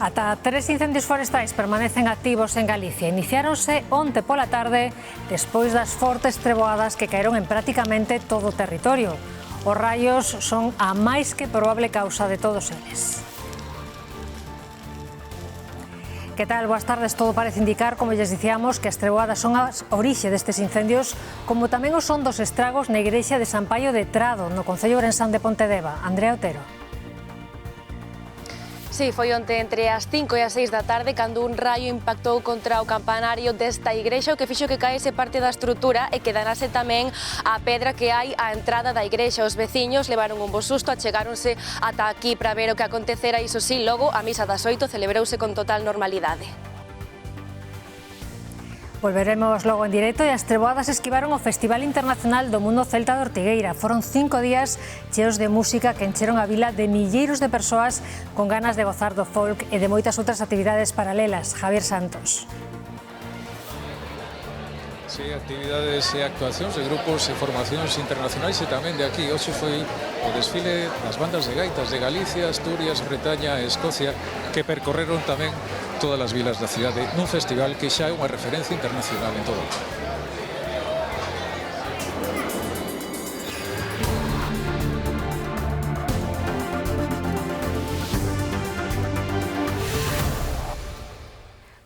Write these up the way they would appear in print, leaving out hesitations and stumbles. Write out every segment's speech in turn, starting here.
Ata 3 incendios forestais permanecen activos en Galicia. Iniciáronse onte pola tarde despois das fortes treboadas que caeron en prácticamente todo o territorio. Os raios son a máis que probable causa de todos eles. Que tal? Boas tardes. Todo parece indicar, como lles dicíamos, que as treboadas son a orixe destes incendios, como tamén o son dos estragos na igrexa de San Paio de Trado, no concello ourensán de Pontedeva. Andrea Otero. Sí, foi onte entre as 5 e as 6 da tarde cando un raio impactou contra o campanario desta igrexa, o que fixo que caese parte da estrutura e que danase tamén a pedra que hai á entrada da igrexa. Os veciños levaron un bo susto, achegáronse ata aquí para ver o que acontecera. Iso sí, logo a misa das 8 celebrouse con total normalidade. Volveremos logo en directo e as treboadas esquivaron o Festival Internacional do Mundo Celta de Ortigueira. Foron 5 días cheos de música que encheron a vila de milleiros de persoas con ganas de gozar do folk e de moitas outras actividades paralelas. Javier Santos. Sí, actividades e actuacións de grupos e formacións internacionais e tamén de aquí. Hoxe foi o desfile das bandas de gaitas de Galicia, Asturias, Bretaña e Escocia que percorreron tamén todas as vilas da cidade nun festival que xa é unha referencia internacional en todo o mundo.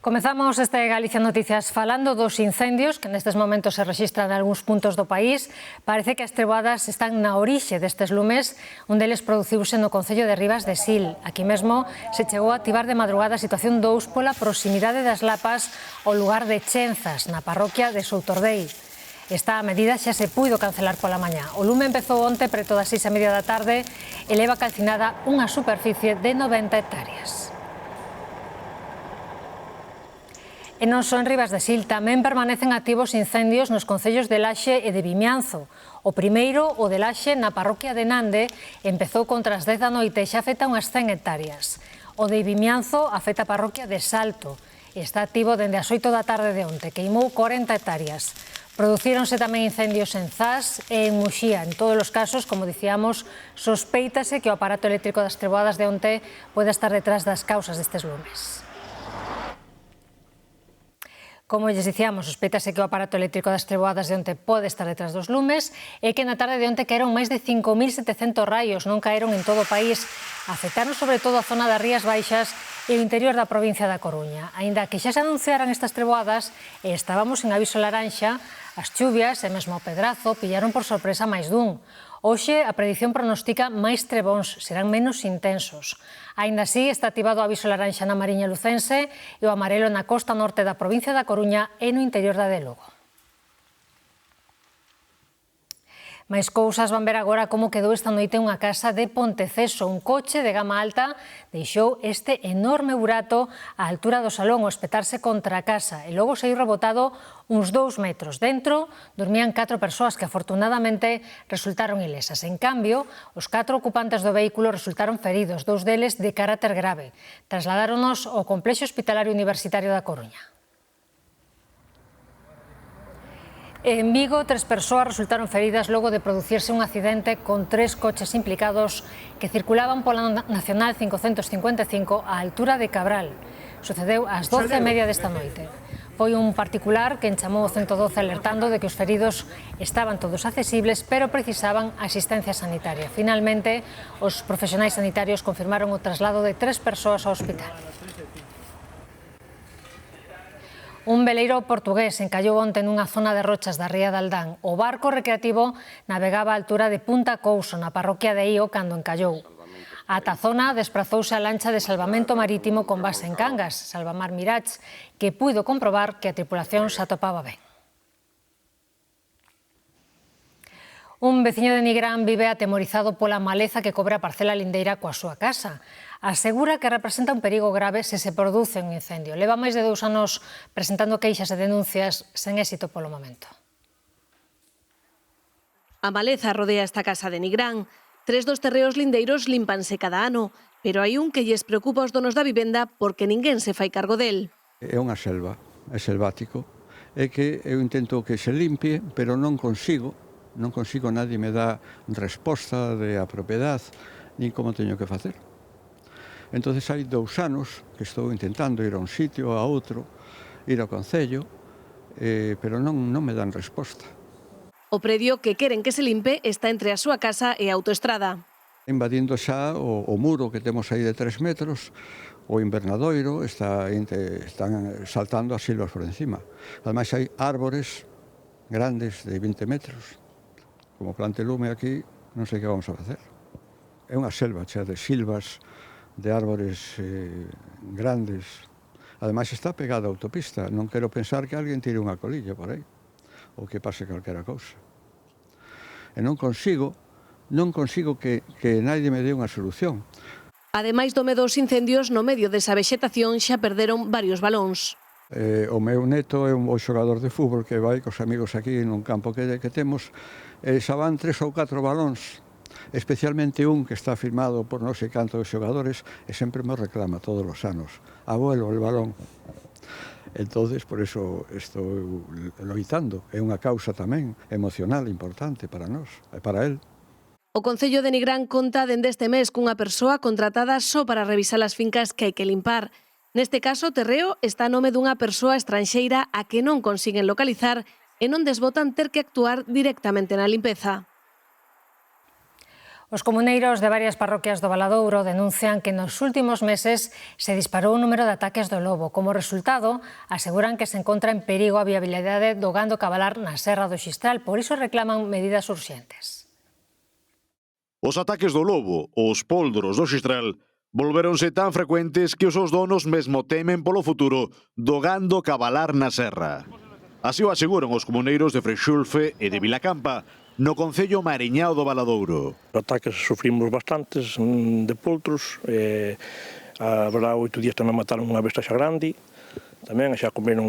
Comezamos este Galicia Noticias falando dos incendios que nestes momentos se rexistran en algúns puntos do país. Parece que as treboadas están na orixe destes lumes. Un deles produciuse no concello de Ribas de Sil. Aquí mesmo se chegou a activar de madrugada a situación 2 pola proximidade das Lapas ao lugar de Chenzas, na parroquia de Soutordei. Esta medida xa se puido cancelar pola mañá. O lume empezou onte preto das 6:30 da tarde e leva calcinada unha superficie de 90 hectáreas. E non só en Ribas de Sil, tamén permanecen activos incendios nos concellos de Laxe e de Vimianzo. O primeiro, o de Laxe, na parroquia de Nande, empezou contra as 10 da noite e xa afecta unhas 100 hectáreas. O de Vimianzo afecta a parroquia de Salto e está activo dende as 8 da tarde de onte, queimou 40 hectáreas. Producíronse tamén incendios en Zas e en Muxía. En todos os casos, como dicíamos, sospeítase que o aparato eléctrico das treboadas de onte pode estar detrás das causas destes lumes. Como lles dicíamos, sospeitase que o aparato eléctrico das treboadas de onte pode estar detrás dos lumes e que na tarde de onte caeron máis de 5.700 raios, non caeron en todo o país. Afectaron sobre todo a zona das Rías Baixas e o interior da provincia da Coruña. Aínda que xa se anunciaran estas treboadas e estábamos en aviso laranxa, as chuvias e mesmo o pedrazo pillaron por sorpresa máis dun. Hoxe a predición pronostica máis trebóns, serán menos intensos. Aínda así, está activado o aviso laranxa na Mariña Lucense e o amarelo na costa norte da provincia da Coruña e no interior da de Lugo. Mais cousas, van ver agora como quedou esta noite unha casa de Ponteceso. Un coche de gama alta deixou este enorme burato á altura do salón ao espetarse contra a casa e logo saiu rebotado uns 2 metros. Dentro dormían 4 persoas que afortunadamente resultaron ilesas. En cambio, os 4 ocupantes do vehículo resultaron feridos, 2 deles de carácter grave. Trasladáronos ao Complexo Hospitalario Universitario da Coruña. En Vigo, 3 persoas resultaron feridas logo de producirse un accidente con 3 coches implicados que circulaban pola Nacional 555 á altura de Cabral. Sucedeu ás 12:30 desta noite. Foi un particular quen chamou o 112 alertando de que os feridos estaban todos accesibles, pero precisaban asistencia sanitaria. Finalmente, os profesionais sanitarios confirmaron o traslado de 3 persoas ao hospital. Un veleiro portugués encallou onte nunha zona de rochas da ría de Aldán. O barco recreativo navegaba á altura de Punta Couso, na parroquia de Io, cando encallou. Ata a zona desprazouse a lancha de salvamento marítimo con base en Cangas, Salvamar Mirage, que puido comprobar que a tripulación se atopaba ben. Un veciño de Nigrán vive atemorizado pola maleza que cobre a parcela lindeira coa súa casa. Asegura que representa un perigo grave se se produce un incendio. Leva máis de 2 anos presentando queixas e denuncias sen éxito polo momento. A maleza rodea esta casa de Nigrán. 3 dos terreos lindeiros límpanse cada ano, pero hai un que lles preocupa aos donos da vivenda porque ninguén se fai cargo del. É unha selva, é selvático. É que eu intento que se limpie, pero non consigo, nadie me dá resposta de a propiedade, nin como teño que facer. Entonces hai 2 anos que estou intentando ir a un sitio, a outro, ir ao Concello, pero non me dan resposta. O predio que queren que se limpe está entre a súa casa e a autoestrada. Invadindo xa o muro que temos aí de 3 metros, o invernadoiro, están saltando as silvas por encima. Ademais hai árbores grandes de 20 metros. Como plante lume aquí, non sei que vamos a facer. É unha selva chea de silvas, de árbores grandes. Ademais está pegada a autopista. Non quero pensar que alguén tire unha colilla por aí, ou que pase calquera cousa. E non consigo que nadie me dé unha solución. Ademais do medo aos incendios, no medio desa vexetación xa perderon varios balóns. O meu neto é un bo xogador de fútbol que vai cos amigos aquí nun campo que temos, e xa van 3 ou 4 balóns, especialmente un que está firmado por non sei canto de xogadores, e sempre me reclama todos os anos: abuelo, el balón. Entonces, por eso estou loitando. É unha causa tamén emocional importante para nós e para él. O Concello de Nigrán conta dende este mes cunha persoa contratada só para revisar as fincas que hai que limpar. Neste caso, o terreo está a nome dunha persoa estranxeira a que non consiguen localizar e non desbotan ter que actuar directamente na limpeza. Os comuneiros de varias parroquias do Valadouro denuncian que nos últimos meses se disparou o número de ataques do lobo. Como resultado, aseguran que se encontra en perigo a viabilidade do gando cabalar na Serra do Xistral. Por iso reclaman medidas urxentes. Os ataques do lobo, os póldros do Xistral, volveronse tan frecuentes que os seus donos mesmo temen polo futuro do gando cabalar na serra. Así o aseguran os comuneiros de Freixulfe e de Vilacampa, no concello mariñao do Valadouro. Ataques sufrimos bastantes de poltros, a verdade 8 días tamén mataron unha besta xa grande, tamén xa comeron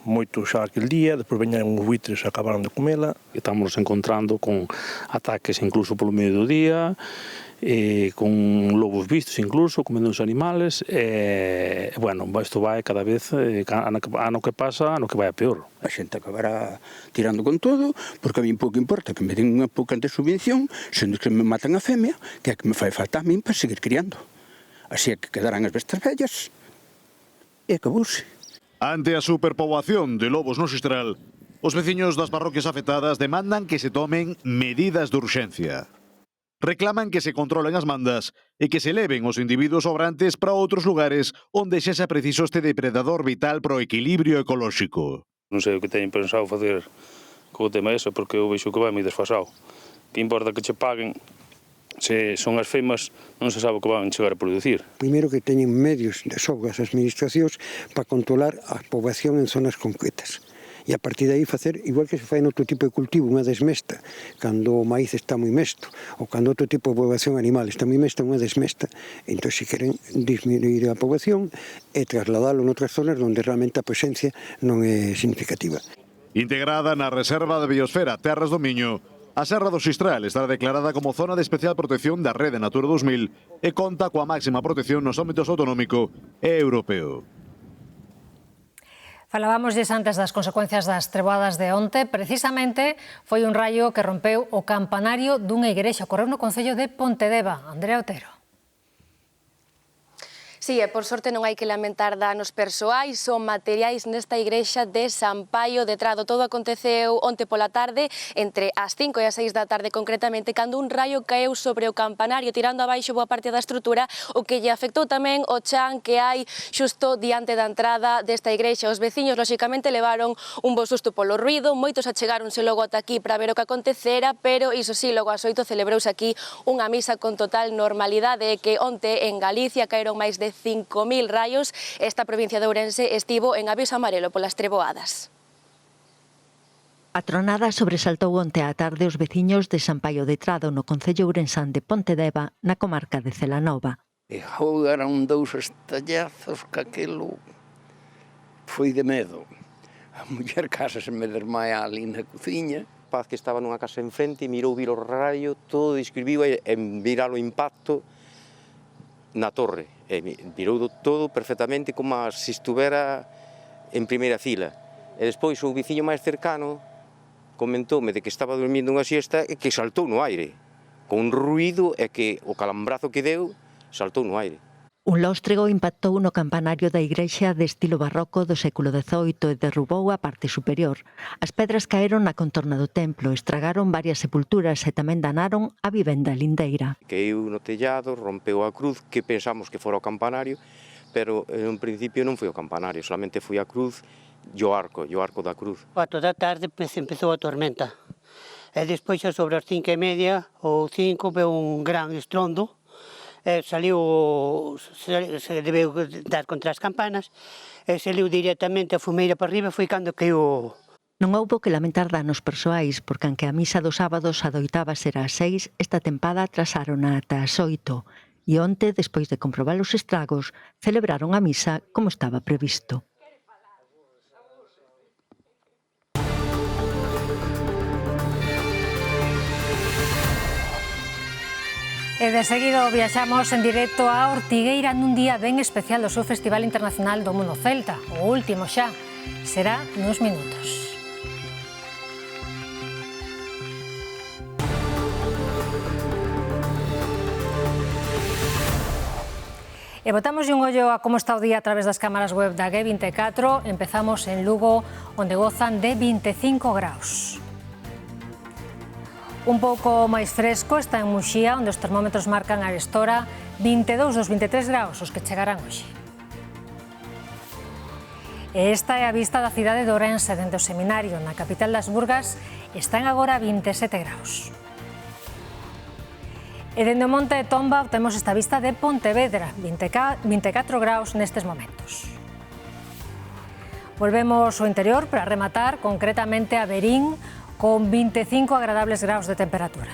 moito xa aquel día, despois veñan uns buitres e acabaron de comela. Estamos encontrando con ataques incluso polo medio do día, con lobos vistos incluso, comendo os animales, bueno, isto vai cada vez, ano que pasa, ano que vai a peor. A xente acabará tirando con todo, porque a mí pouco importa que me den unha pouca de subvención, sendo que me matan a femia, que é que me fai falta a min para seguir criando. Así é que quedarán as bestas vellas, e acabouse. Ante a superpoboación de lobos no Xistral, os veciños das parroquias afectadas demandan que se tomen medidas de urxencia. Reclaman que se controlen as mandas e que se leven os individuos sobrantes para outros lugares onde xa sea preciso este depredador vital pro equilibrio ecolóxico. Non sei o que teñen pensado facer co tema ese, porque eu vexo que vai moi desfasado. Que importa que che paguen, se son as femas, non se sabe o que van chegar a producir. Primeiro que teñen medios de sobra as administracións para controlar a poboación en zonas concretas. E a partir de aí facer, igual que se fai noutro tipo de cultivo, unha desmesta, cando o maíz está moi mesto, ou cando outro tipo de poboación animal está moi mesta, unha desmesta. Entón, se queren disminuir a poboación e trasladalo noutras zonas onde realmente a presencia non é significativa. Integrada na Reserva de Biosfera Terras do Miño, a Serra do Xistral estará declarada como zona de especial protección da Rede Natura 2000 e conta coa máxima protección nos ámbitos autonómico e europeo. Falábamosles antes das consecuencias das treboadas de onte. Precisamente foi un raio que rompeu o campanario dunha igrexa. Ocorreu no concello de Pontedeva. Andrea Otero. Sí, e por sorte non hai que lamentar danos persoais, son materiais nesta igrexa de San Paio de Trado. Todo aconteceu onte pola tarde, entre as 5 e as 6 da tarde concretamente, cando un raio caeu sobre o campanario, tirando abaixo boa parte da estrutura, o que lle afectou tamén o chan que hai xusto diante da entrada desta igrexa. Os veciños, lóxicamente, levaron un bo susto polo ruido, moitos achegáronse logo ata aquí para ver o que acontecera, pero iso sí, logo ás 8 celebrouse aquí unha misa con total normalidade, e que onte en Galicia caeron máis de 5.000 raios. Esta provincia de Ourense estivo en aviso amarelo polas treboadas. A tronada sobresaltou onte á tarde os veciños de San Paio de Trado no concello ourensán de Pontedeva, na comarca de Celanova. E eran 2 estallazos que aquilo foi de medo. A muller casa se me desmaia ali na cociña. Paz que estaba nunha casa enfrente, mirou vir o raio, todo describiu e virar o impacto na torre. E virou todo perfectamente como se estuvera en primeira fila. E despois o veciño máis cercano comentoume de que estaba dormindo unha siesta e que saltou no aire con un ruido, e que o calambrazo que deu saltou no aire. Un lóstrego impactou no campanario da igrexa de estilo barroco do século XVIII e derrubou a parte superior. As pedras caeron na contorna do templo, estragaron varias sepulturas e tamén danaron a vivenda lindeira. Caeu no tellado, rompeu a cruz, que pensamos que fora o campanario, pero en principio non foi o campanario, solamente foi a cruz e o arco da cruz. A toda a tarde empezou a tormenta. E despois, sobre as 5:30 ou 5, veu un gran estrondo. Se debeu dar contra as campanas, e saliu directamente a fumeira para arriba, foi cando caiu. Non houbo que lamentar danos persoais, porque aunque a misa dos sábados adoitaba ser ás 6, esta tempada atrasárona ata as 8. E onte, despois de comprobar os estragos, celebraron a misa como estaba previsto. E de seguido viaxamos en directo a Ortigueira nun día ben especial do seu Festival Internacional do Mundo Celta. O último xa será nuns minutos. E botamos un ollo a como está o día a través das cámaras web da G24. Empezamos en Lugo, onde gozan de 25 graus. Un pouco máis fresco está en Muxía, onde os termómetros marcan a estora 22 dos 23 graus, os que chegarán hoxe. E esta é a vista da cidade de Ourense, dende o seminario. Na capital das Burgas están agora 27 graus. E dende o Monte de Tomba temos esta vista de Pontevedra, 24 graus nestes momentos. Volvemos ao interior para rematar, concretamente a Verín, con 25 agradables graus de temperatura.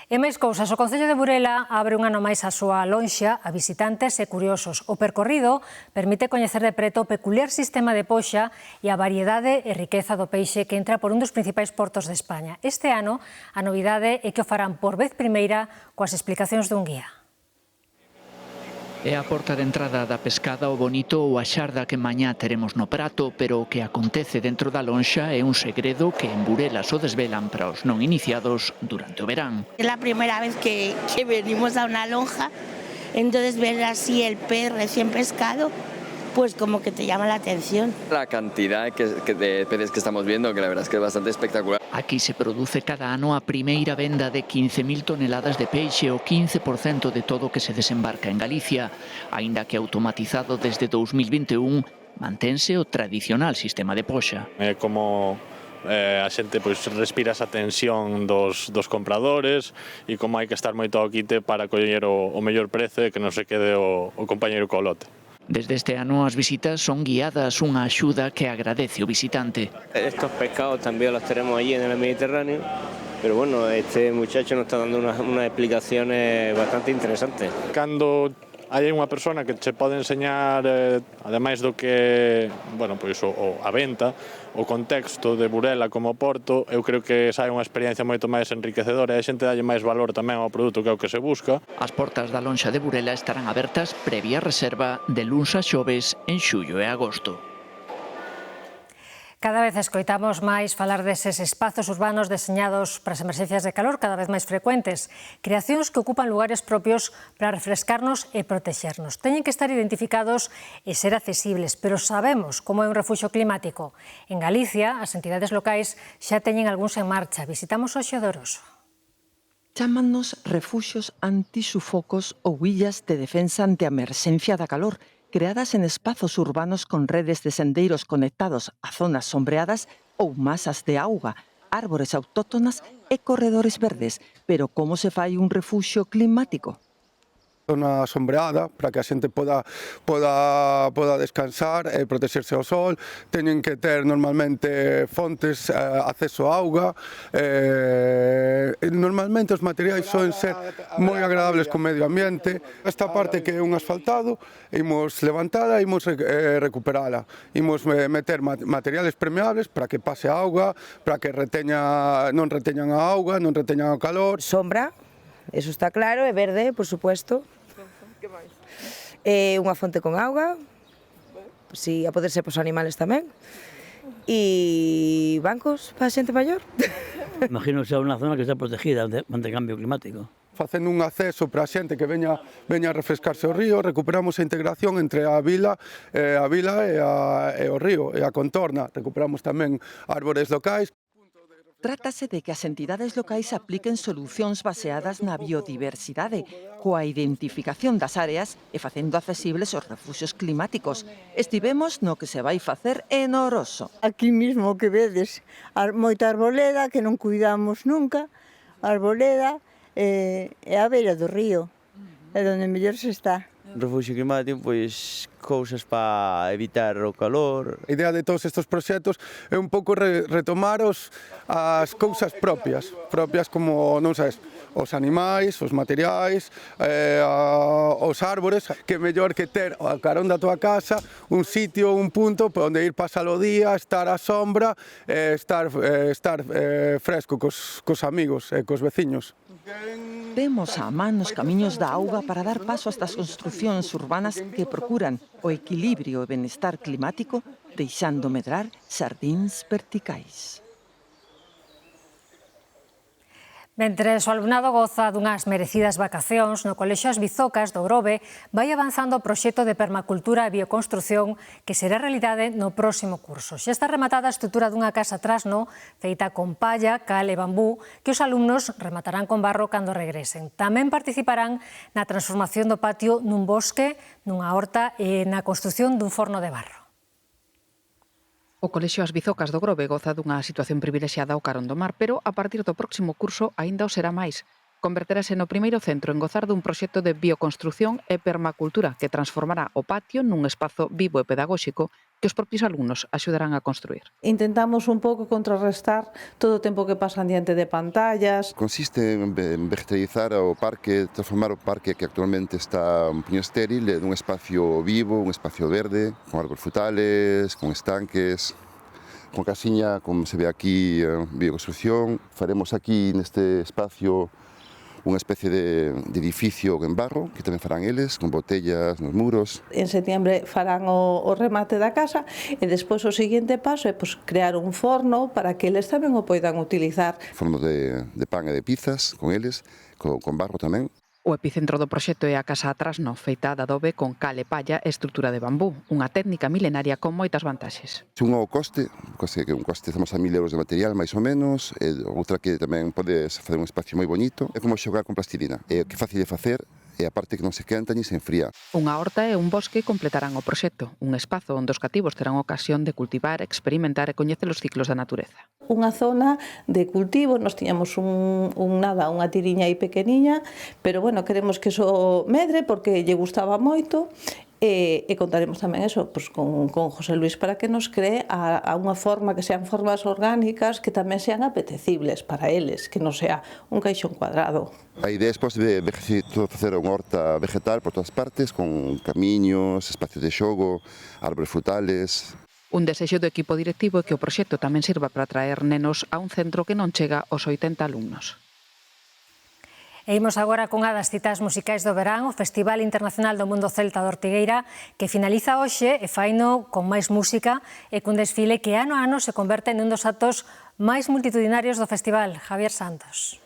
E máis cousas, o Concello de Burela abre un ano máis a súa lonxa a visitantes e curiosos. O percorrido permite coñecer de preto o peculiar sistema de poxa e a variedade e riqueza do peixe que entra por un dos principais portos de España. Este ano, a novidade é que o farán por vez primeira coas explicacións dun guía. É a porta de entrada da pescada, o bonito ou a xarda que mañá teremos no prato, pero o que acontece dentro da lonxa é un segredo que en Burela o desvelan para os non iniciados durante o verán. É a primeira vez que venimos a unha lonja, entonces ver así el pez recién pescado, pues como que te llama la atención. La cantidad de peces que estamos viendo, que la verdad es que es bastante espectacular. Aquí se produce cada ano a primeira venda de 15.000 toneladas de peixe, o 15% de todo o que se desembarca en Galicia, aínda que automatizado desde 2021, mantense o tradicional sistema de poxa. É como a xente pois respira esa tensión dos compradores e como hai que estar moito ao quite para coller o mellor prezo e que non se quede o compañeiro co lote. Desde este ano as visitas son guiadas, unha axuda que agradece o visitante. Estos pescados también los tenemos allí en el Mediterráneo, pero bueno, este muchacho nos está dando unas explicaciones bastante interesantes. Cando hai unha persona que che pode enseñar, ademais do que, bueno, pois a venta, o contexto de Burela como porto, eu creo que esa é unha experiencia moito máis enriquecedora e a xente dalle máis valor tamén ao produto que é o que se busca. As portas da lonxa de Burela estarán abertas previa reserva de luns a xoves en xullo e agosto. Cada vez escoitamos máis falar deses espazos urbanos deseñados para as emerxencias de calor cada vez máis frecuentes. Creacións que ocupan lugares propios para refrescarnos e protexernos. Teñen que estar identificados e ser accesibles, pero sabemos como é un refuxio climático. En Galicia, as entidades locais xa teñen algúns en marcha. Visitamos o Xodoroso. Chámannos refuxios antisufocos ou illas de defensa ante a emerxencia da calor, creadas en espazos urbanos con redes de sendeiros conectados a zonas sombreadas ou masas de auga, árbores autóctonas e corredores verdes. Pero como se fai un refuxio climático? Zona sombreada para que a xente poda descansar e protexerse ao sol. Teñen que ter normalmente fontes, acceso a auga. Normalmente os materiais soen ser moi agradables co medio ambiente. Esta parte que é un asfaltado, imos levantala e imos recuperala. Imos meter materiales permeables para que pase a auga, para que non reteñan a auga, non reteñan o calor. Sombra, eso está claro, e verde, por supuesto. Que máis? Unha fonte con auga, si a poder ser para os animales tamén. E bancos para a xente maior. Imagino que sea unha zona que está protegida ante cambio climático. facendo un acceso para a xente que veña a refrescarse o río, recuperamos a integración entre a vila e o río, e a contorna, recuperamos tamén árbores locais. Trátase de que as entidades locais apliquen solucións baseadas na biodiversidade, coa identificación das áreas e facendo accesibles os refuxios climáticos. Estivemos no que se vai facer en Oroso. Aquí mismo que vedes, moita arboleda que non cuidamos nunca, arboleda e a beira do río, é onde mellor se está. Refugio climático, pois cousas para evitar o calor. A idea de todos estes proxectos é un pouco retomar as cousas propias como, non sabes, os animais, os materiais, os árbores, que mellor que ter a carón da tua casa un sitio, un punto onde ir pasar o día, estar á sombra, estar fresco cos amigos e cos veciños. Temos a man nos camiños da auga para dar paso a estas construcións urbanas que procuran o equilibrio e benestar climático, deixando medrar xardíns verticais. Mentres o alumnado goza dunhas merecidas vacacións, no Colexio As Bizocas do Grove vai avanzando o proxecto de permacultura e bioconstrución que será realidade no próximo curso. Xa está rematada a estrutura dunha casa trasno feita con palla, cal e bambú que os alumnos rematarán con barro cando regresen. Tamén participarán na transformación do patio nun bosque, nunha horta e na construción dun forno de barro. O Colexio As Bizocas do Grove goza dunha situación privilexiada ao carón do mar, pero a partir do próximo curso aínda o será máis. Converterase no primeiro centro en gozar dun proxecto de bioconstrución e permacultura que transformará o patio nun espazo vivo e pedagóxico que os propios alumnos axudarán a construir. Intentamos un pouco contrarrestar todo o tempo que pasan diante de pantallas. Consiste en vegetalizar o parque, transformar o parque que actualmente está un poño estéril nun espacio vivo, un espacio verde, con árbores frutales, con estanques, con casiña, como se ve aquí, bioconstrucción. Faremos aquí neste espacio unha especie de edificio en barro, que tamén farán eles, con botellas nos muros. En setembro farán o remate da casa e despois o seguinte paso é crear un forno para que eles tamén o poidan utilizar. Forno de pan e de pizzas con eles, con barro tamén. O epicentro do proxecto é a casa Trasno, feita de adobe con cal e palla e estrutura de bambú, unha técnica milenaria con moitas vantaxes. Un o coste que un coste estamos a 1.000 euros de material, máis ou menos, e outra que tamén podes facer un espacio moi bonito, é como xogar con plastilina, é que fácil de facer, e a parte que non se quenta ni se enfría. Unha horta e un bosque completarán o proxecto, un espazo onde os cativos terán ocasión de cultivar, experimentar e coñecer os ciclos da natureza. Unha zona de cultivo, nos tiñamos unha tiriña aí pequeniña, pero bueno, queremos que eso medre porque lle gustaba moito. E contaremos tamén eso con José Luis para que nos cree a unha forma que sean formas orgánicas que tamén sean apetecibles para eles, que non sea un caixón cuadrado. A idea é de facer unha horta vegetal por todas partes, con camiños, espacios de xogo, árbores frutales. Un desexo do equipo directivo é que o proxecto tamén sirva para traer nenos a un centro que non chega aos 80 alumnos. E imos agora con unha das citas musicais do verán, o Festival Internacional do Mundo Celta de Ortigueira, que finaliza hoxe e faino con máis música e cun desfile que ano a ano se converte nun dos actos máis multitudinarios do festival. Javier Santos.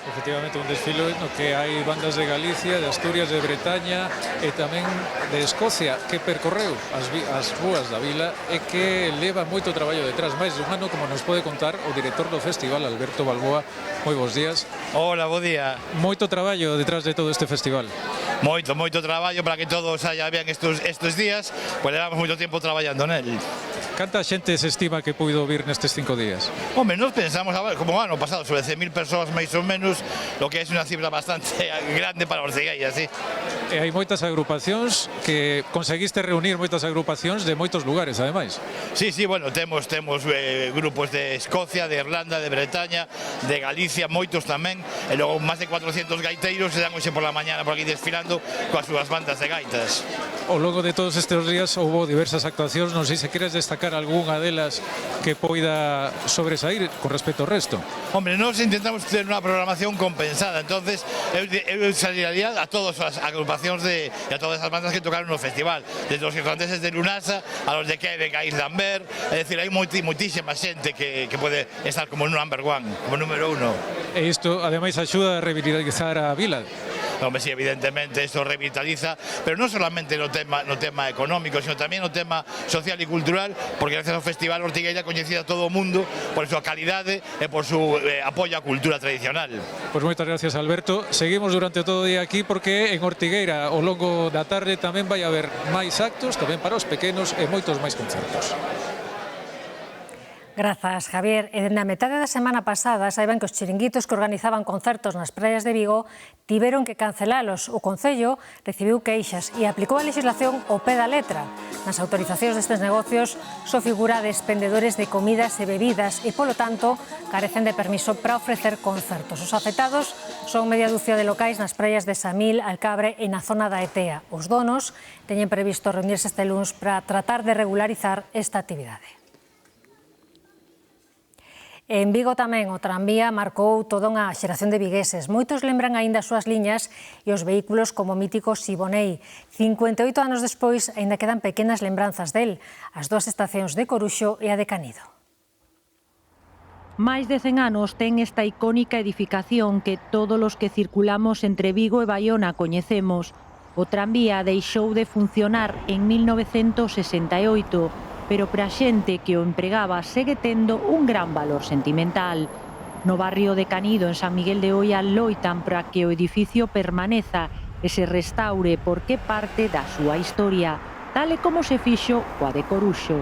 Efectivamente, un desfile no que hai bandas de Galicia, de Asturias, de Bretaña e tamén de Escocia que percorreu as rúas da vila e que leva moito traballo detrás, máis dun ano, como nos pode contar o director do festival, Alberto Balboa. Moi bons días. Hola, bo día. Moito traballo detrás de todo este festival. Moito traballo para que todo saia ben estes días, pois levamos moito tempo traballando nel. Canta xente se estima que puido vir nestes 5 días? Home, nos pensamos, como ano pasado, sobre 100.000 persoas máis ou menos, lo que é unha cifra bastante grande para Ortigueira, sí. E hai moitas agrupacións que conseguiste reunir moitas agrupacións de moitos lugares, ademais. Sí, bueno, temos grupos de Escocia, de Irlanda, de Bretaña, de Galicia, moitos tamén, e logo máis de 400 gaiteiros se dan hoxe por la mañana por aquí desfilando coas súas bandas de gaitas. Ao longo de todos estes días houve diversas actuacións, non sei se queres destacar algunha delas que poida sobresair con respecto ao resto? Hombre, nós intentamos ter unha programación compensada, entonces eu saliría a todas as agrupacións e a todas as bandas que tocaron no festival, desde os irlandeses de Lunasa a los de Quebec, a Islamber, é dicir, hai moitísima xente que pode estar como number one, como número uno. E isto, ademais, axuda a revitalizar a vila. Hombre, sí, evidentemente esto revitaliza, pero no solamente no tema económico, sino también no tema social y cultural, porque gracias ao Festival Ortigueira coñecida a todo o mundo por súa calidade e por su apoio á cultura tradicional. Pois moitas gracias, Alberto. Seguimos durante todo o día aquí porque en Ortigueira ao longo da tarde tamén vai haber máis actos, tamén para os pequenos e moitos máis concertos. Grazas, Javier. E dende a metade da semana pasada, saiban que os chiringuitos que organizaban concertos nas praias de Vigo tiveron que cancelalos. O Concello recibiu queixas e aplicou a legislación ao pé da letra. Nas autorizacións destes negocios só figura despendedores de comidas e bebidas e, polo tanto, carecen de permiso para ofrecer concertos. Os afectados son media dúcia de locais nas praias de Samil, Alcabre e na zona da Etea. Os donos teñen previsto reunirse este luns para tratar de regularizar esta actividade. En Vigo tamén o tranvía marcou toda unha xeración de vigueses. Moitos lembran aínda as súas liñas e os vehículos como o mítico Siboney. 58 anos despois aínda quedan pequenas lembranzas del, as dúas estacións de Coruxo e a de Canido. Máis de 100 anos ten esta icónica edificación que todos os que circulamos entre Vigo e Baiona coñecemos. O tranvía deixou de funcionar en 1968, pero para a xente que o empregaba segue tendo un gran valor sentimental. No barrio de Canido, en San Miguel de Oia, loitan para que o edificio permaneza e se restaure porque parte da súa historia, tal e como se fixo coa de Coruxo.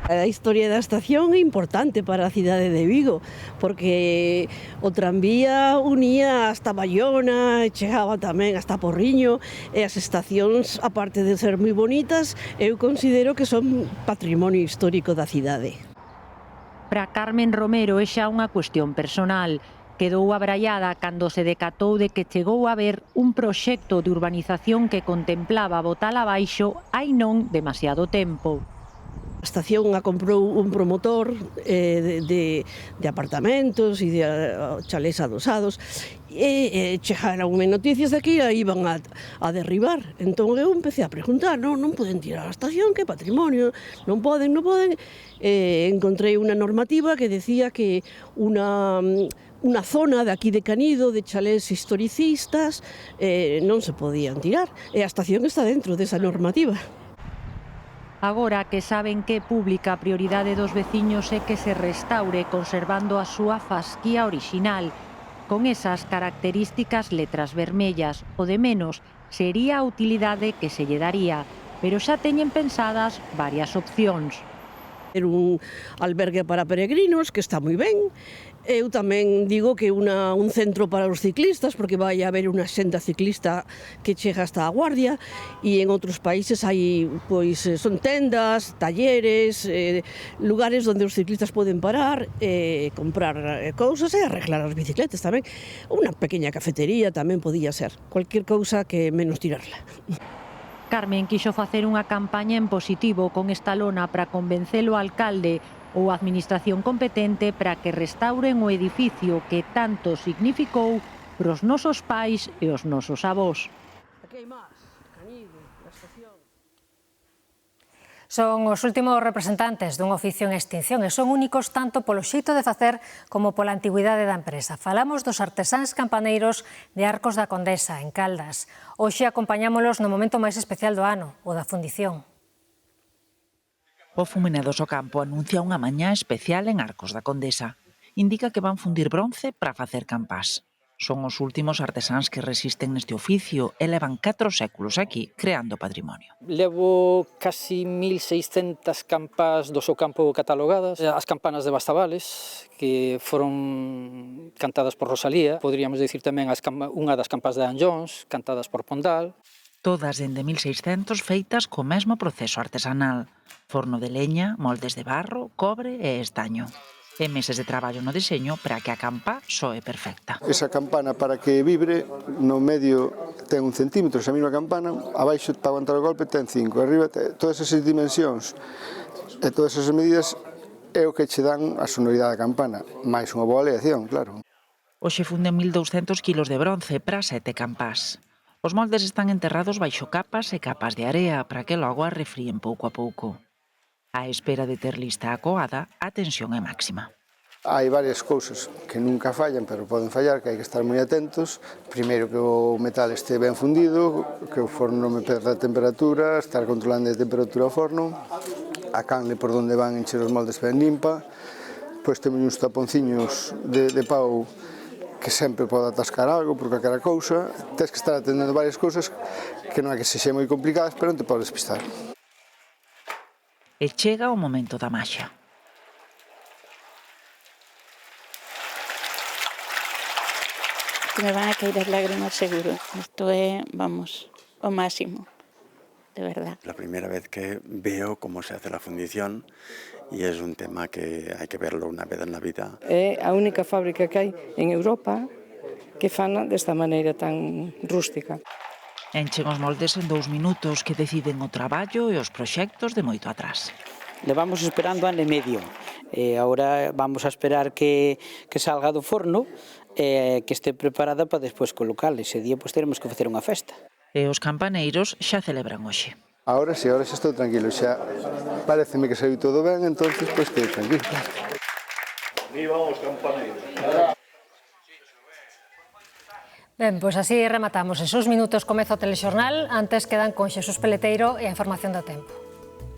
A historia da estación é importante para a cidade de Vigo, porque o tranvía unía hasta Baiona, chegaba tamén hasta Porriño, e as estacións, aparte de ser moi bonitas, eu considero que son patrimonio histórico da cidade. Para Carmen Romero é xa unha cuestión personal. Quedou abraiada cando se decatou de que chegou a haber un proxecto de urbanización que contemplaba botala abaixo hai non demasiado tempo. A estación a comprou un promotor de apartamentos e de chalés adosados e chegaron noticias de que a iban a derribar. Entón eu empecé a preguntar, non poden tirar a estación, que patrimonio, non poden. Encontrei unha normativa que decía que unha zona de aquí de Canido, de chalés historicistas, non se podían tirar. E a estación está dentro desa normativa. Agora que saben que pública a prioridade dos veciños é que se restaure conservando a súa fasquía orixinal, con esas características letras vermellas, o de menos sería a utilidade que se lle daría, pero xa teñen pensadas varias opcións. Era un albergue para peregrinos, que está moi ben. Eu tamén digo que un centro para os ciclistas, porque vai haber unha senda ciclista que chega hasta a Guardia, e en outros países hai, son tendas, talleres, lugares onde os ciclistas poden parar, comprar cousas e arreglar as bicicletas tamén. Unha pequena cafetería tamén podía ser, cualquier cousa que menos tirarla. Carmen quixo facer unha campaña en positivo con esta lona para convencer o alcalde ou a administración competente para que restauren o edificio que tanto significou para os nosos pais e os nosos avós. Son os últimos representantes dun oficio en extinción e son únicos tanto polo xeito de facer como pola antigüidade da empresa. Falamos dos artesáns campaneiros de Arcos da Condesa, en Caldas. Hoxe acompañámolos no momento máis especial do ano, o da fundición. O Fumenedos ao Campo anuncia unha mañá especial en Arcos da Condesa. Indica que van fundir bronce para facer campás. Son os últimos artesáns que resisten neste oficio e levan 4 séculos aquí creando patrimonio. Levo casi 1.600 campás do seu campo catalogadas. As campanas de Bastavales, que foron cantadas por Rosalía. Poderíamos dicir tamén unha das campás de Anllóns, cantadas por Pondal. Todas dende 1600 feitas co mesmo proceso artesanal. Forno de leña, moldes de barro, cobre e estaño. E meses de traballo no deseño para que a campa soe perfecta. Esa campana, para que vibre, no medio ten 1 centímetro, esa mesma campana, abaixo para aguantar o golpe ten 5, arriba todas esas dimensións e todas esas medidas é o que che dan a sonoridade da campana, máis unha boa aleación, claro. Hoxe funden 1.200 kilos de bronce para 7 campás. Os moldes están enterrados baixo capas e capas de area para que logo a refríen pouco a pouco. A espera de ter lista a coada, a tensión é máxima. Hai varias cousas que nunca fallan, pero poden fallar, que hai que estar moi atentos. Primeiro, que o metal este ben fundido, que o forno non me perda a temperatura, estar controlando a temperatura ao forno, a canle por onde van encher os moldes ben limpa, pois temos uns taponciños de pau que sempre pode atascar algo por calquera cousa. Tens que estar atendendo varias cousas que non é que sexen moi complicadas, pero non te podes despistar. E chega o momento da maxa. Que me van a caer as lágrimas seguro. Isto é, vamos, o máximo, de verdad. La primera vez que veo cómo se hace la fundición y es un tema que hay que verlo una vez en la vida. É a única fábrica que hai en Europa que fana desta maneira tan rústica. Enchen os moldes en 2 minutos que deciden o traballo e os proxectos de moito atrás. Levamos esperando ano e medio. Agora vamos a esperar que salga do forno que este preparada para despois colocar. Ese día pois teremos que facer unha festa. E os campaneiros xa celebran hoxe. Ahora sí, ahora xa estou tranquilo, xa pareceme que saiu todo ben, entonces pois quedei tranquilo. Viva os campaneiros. Ben, pois así rematamos. En 6 minutos comezo o telexornal, antes quedan con Xesús Peleteiro e a información do tempo.